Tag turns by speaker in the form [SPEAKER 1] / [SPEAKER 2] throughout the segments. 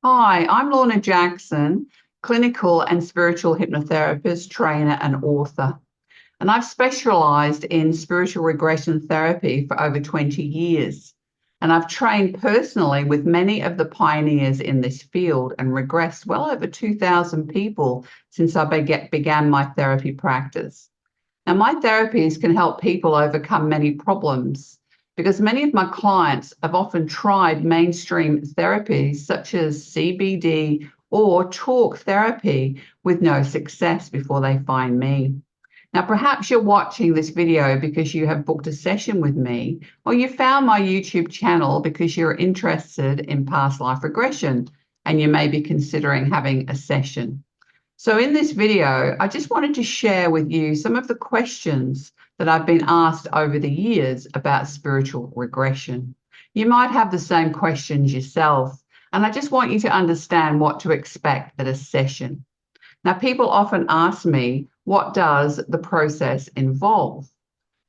[SPEAKER 1] Hi, I'm Lorna Jackson, clinical and spiritual hypnotherapist, trainer, and author. And I've specialized in spiritual regression therapy for over 20 years. And I've trained personally with many of the pioneers in this field and regressed well over 2,000 people since I began my therapy practice. Now, my therapies can help people overcome many problems because many of my clients have often tried mainstream therapies such as CBD or talk therapy with no success before they find me. Now, perhaps you're watching this video because you have booked a session with me, or you found my YouTube channel because you're interested in past life regression and you may be considering having a session. So in this video, I just wanted to share with you some of the questions that I've been asked over the years about spiritual regression. You might have the same questions yourself, and I just want you to understand what to expect at a session. Now, people often ask me, what does the process involve?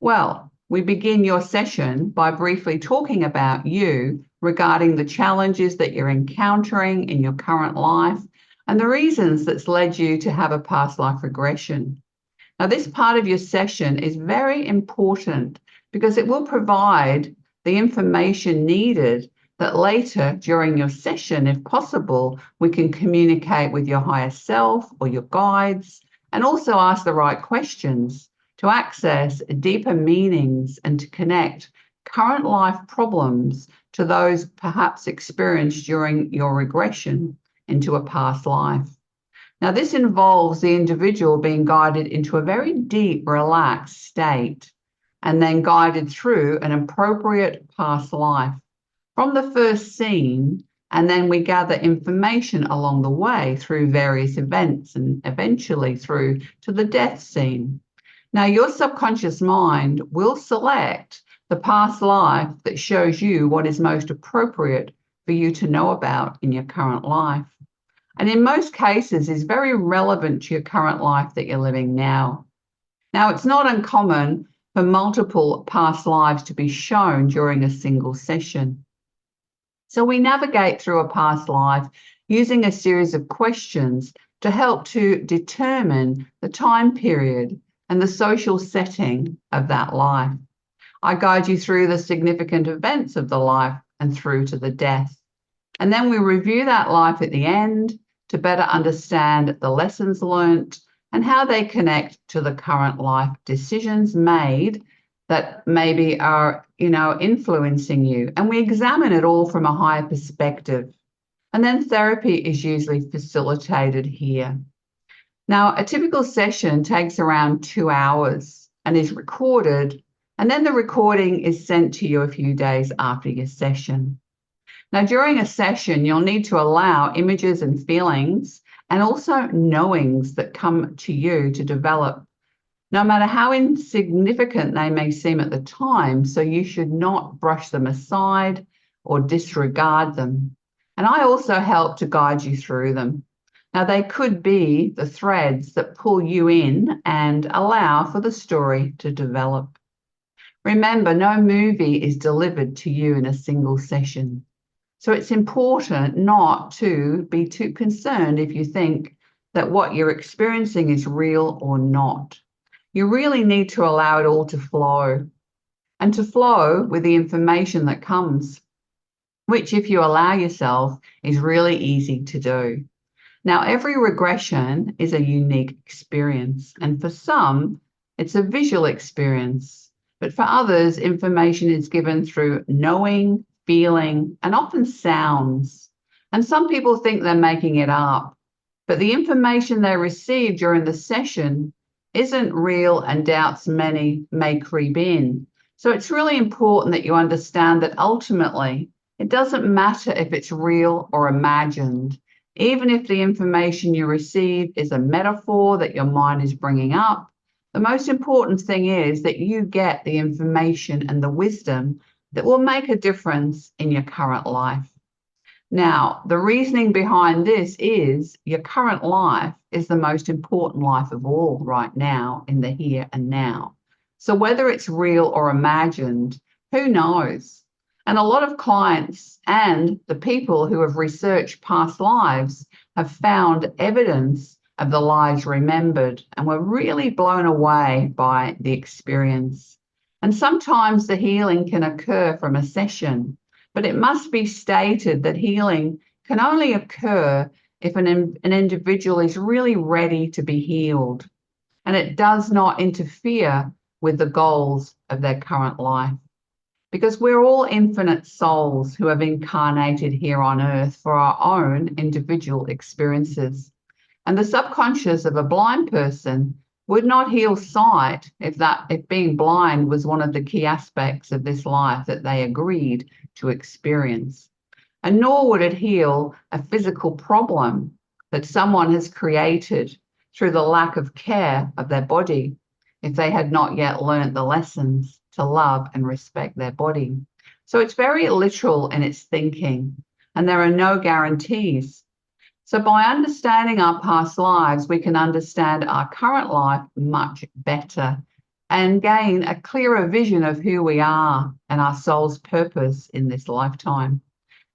[SPEAKER 1] Well, we begin your session by briefly talking about you regarding the challenges that you're encountering in your current life and the reasons that's led you to have a past life regression. Now, this part of your session is very important because it will provide the information needed that later during your session, if possible, we can communicate with your higher self or your guides and also ask the right questions to access deeper meanings and to connect current life problems to those perhaps experienced during your regression into a past life. Now, this involves the individual being guided into a very deep, relaxed state and then guided through an appropriate past life from the first scene, and then we gather information along the way through various events and eventually through to the death scene. Now, your subconscious mind will select the past life that shows you what is most appropriate for you to know about in your current life. And in most cases is very relevant to your current life that you're living now. Now, it's not uncommon for multiple past lives to be shown during a single session. So we navigate through a past life using a series of questions to help to determine the time period and the social setting of that life. I guide you through the significant events of the life and through to the death. And then we review that life at the end to better understand the lessons learnt and how they connect to the current life decisions made that maybe are, influencing you. And we examine it all from a higher perspective. And then therapy is usually facilitated here. Now, a typical session takes around 2 hours and is recorded, and then the recording is sent to you a few days after your session. Now, during a session, you'll need to allow images and feelings and also knowings that come to you to develop, no matter how insignificant they may seem at the time, so you should not brush them aside or disregard them. And I also help to guide you through them. Now, they could be the threads that pull you in and allow for the story to develop. Remember, no movie is delivered to you in a single session. So it's important not to be too concerned if you think that what you're experiencing is real or not. You really need to allow it all to flow and to flow with the information that comes, which if you allow yourself is really easy to do. Now, every regression is a unique experience, and for some, it's a visual experience, but for others, information is given through knowing, feeling, and often sounds. And some people think they're making it up, but the information they receive during the session isn't real and doubts many may creep in. So it's really important that you understand that ultimately, it doesn't matter if it's real or imagined. Even if the information you receive is a metaphor that your mind is bringing up, the most important thing is that you get the information and the wisdom that will make a difference in your current life. Now, the reasoning behind this is your current life is the most important life of all right now in the here and now. So whether it's real or imagined, who knows? And a lot of clients and the people who have researched past lives have found evidence of the lives remembered and were really blown away by the experience. And sometimes the healing can occur from a session, but it must be stated that healing can only occur if an individual is really ready to be healed, and it does not interfere with the goals of their current life. Because we're all infinite souls who have incarnated here on earth for our own individual experiences. And the subconscious of a blind person would not heal sight if being blind was one of the key aspects of this life that they agreed to experience. And nor would it heal a physical problem that someone has created through the lack of care of their body if they had not yet learnt the lessons to love and respect their body. So it's very literal in its thinking, and there are no guarantees. So by understanding our past lives, we can understand our current life much better and gain a clearer vision of who we are and our soul's purpose in this lifetime.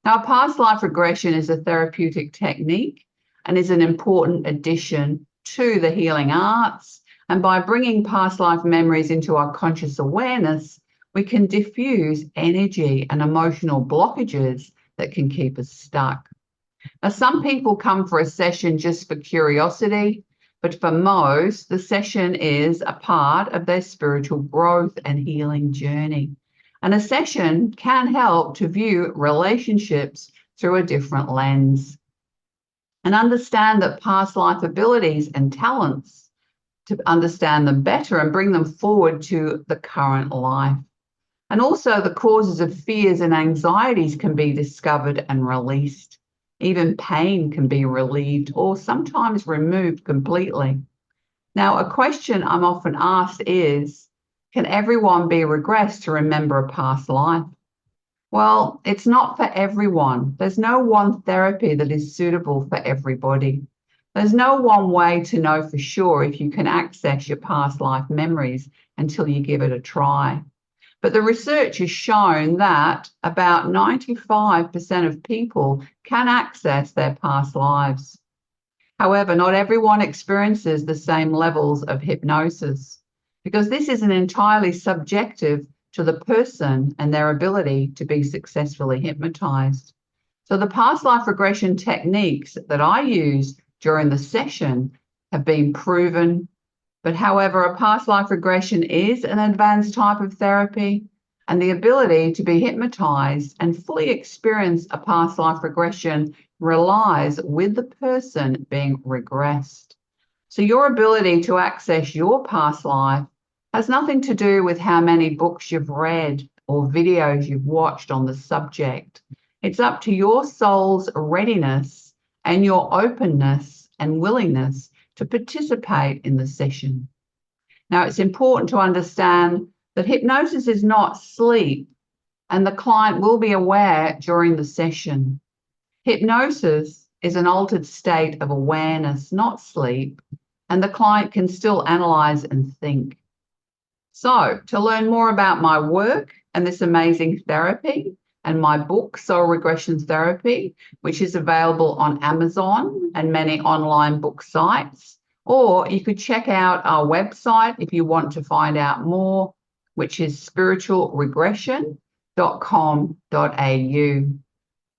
[SPEAKER 1] Now, past life regression is a therapeutic technique and is an important addition to the healing arts. And by bringing past life memories into our conscious awareness, we can diffuse energy and emotional blockages that can keep us stuck. Now, some people come for a session just for curiosity, but for most, the session is a part of their spiritual growth and healing journey. And a session can help to view relationships through a different lens and understand that past life abilities and talents, to understand them better and bring them forward to the current life. And also the causes of fears and anxieties can be discovered and released. Even pain can be relieved or sometimes removed completely. Now, a question I'm often asked is, can everyone be regressed to remember a past life? Well, it's not for everyone. There's no one therapy that is suitable for everybody. There's no one way to know for sure if you can access your past life memories until you give it a try. But the research has shown that about 95% of people can access their past lives. However, not everyone experiences the same levels of hypnosis, because this is an entirely subjective to the person and their ability to be successfully hypnotized. So the past life regression techniques that I use during the session have been proven. But however, a past life regression is an advanced type of therapy, and the ability to be hypnotized and fully experience a past life regression relies with the person being regressed. So your ability to access your past life has nothing to do with how many books you've read or videos you've watched on the subject. It's up to your soul's readiness and your openness and willingness to participate in the session. Now, it's important to understand that hypnosis is not sleep, and the client will be aware during the session. Hypnosis is an altered state of awareness, not sleep, and the client can still analyze and think. So, to learn more about my work and this amazing therapy, and my book, Soul Regression Therapy, which is available on Amazon and many online book sites. Or you could check out our website if you want to find out more, which is spiritualregression.com.au.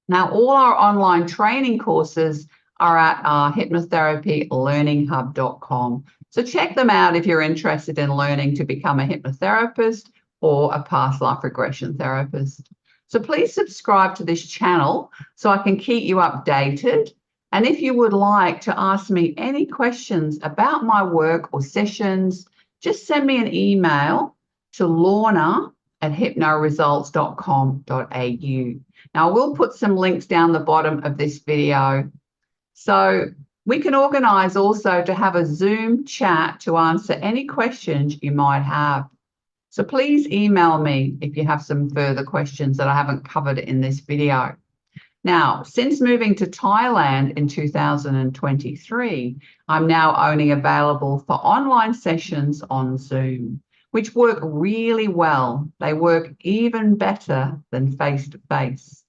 [SPEAKER 1] Now, all our online training courses are at our hypnotherapylearninghub.com. So check them out if you're interested in learning to become a hypnotherapist or a past life regression therapist. So please subscribe to this channel so I can keep you updated. And if you would like to ask me any questions about my work or sessions, just send me an email to lorna@hypnoresults.com.au. Now, I will put some links down the bottom of this video. So we can organise also to have a Zoom chat to answer any questions you might have. So please email me if you have some further questions that I haven't covered in this video. Now, since moving to Thailand in 2023, I'm now only available for online sessions on Zoom, which work really well. They work even better than face-to-face.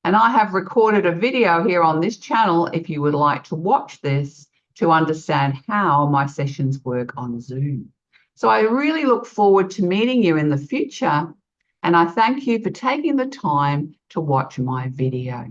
[SPEAKER 1] And I have recorded a video here on this channel if you would like to watch this to understand how my sessions work on Zoom. So I really look forward to meeting you in the future, and I thank you for taking the time to watch my video.